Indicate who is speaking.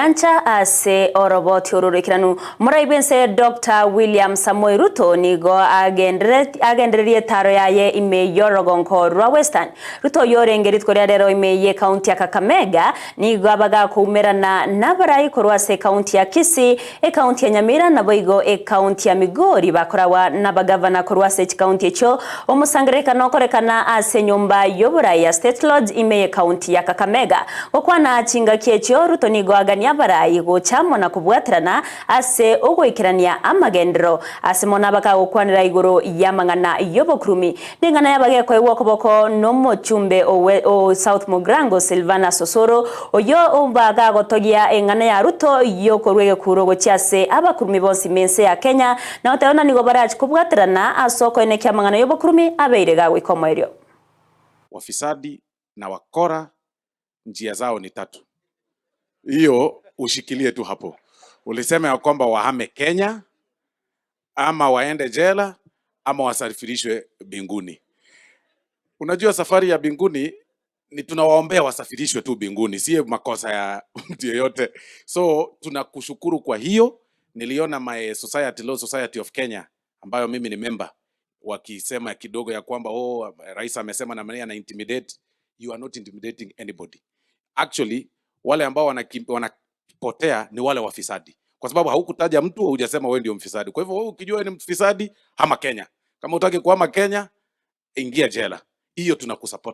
Speaker 1: Yancha ase oroboti ororikiranu muraibense Dr. William Samoei Ruto nigo agendererie taro yaye ime yorogonko rwa Western. Ruto yorengerit koria rero ime ye county ya Kakamega nigo abaga kumerana nabarai korwa se county ya Kisii county ya Nyamira naboigo county ya Migori bakorawa nabagavana korwa se county echo omusangereka nokorekana ase nyumba yoburai ya State Lodge ime ye county ya Kakamega okwana chinga kiecho Ruto nigo agania barai gochamo na kubwatirana ase ugoikirania amagendero ase mona baka gukwanira iguru yamangana yobokurumi ningana yabage kwegwa koboko no Mjumbe o South Mugrango Silvana Sosoro oyo umbaga gotogia engana ya Ruto yokorwege kuro gochiase abakurumi bonsi mense ya Kenya na otaona nigo barachi kubwatirana asoko ene kyamangana yobokurumi abeire gawe komoerio.
Speaker 2: Wafisadi na wakora njia zao ni tatu. Hiyo ushikilie tu hapo. Ulisema ya kwamba wahame Kenya ama waende jela ama wasafirishwe binguni. Unajua safari ya binguni ni tunawaombea wasafirishwe tu binguni, si makosa ya mtu yeyote. So tunakushukuru kwa hiyo. Niliona my society, Law Society of Kenya ambayo mimi ni member wakisema kidogo ya kwamba rais amesema na mania na intimidate. You are not intimidating anybody. Actually wale ambao wanapotea ni wale wafisadi, kwa sababu haukutaja mtu, hujasema wewe ndio mfisadi. Kwa hivyo wewe ukijua ni mfisadi, hama Kenya. Kama utaki kuhama Kenya, ingia jela. Hiyo tunakusupport.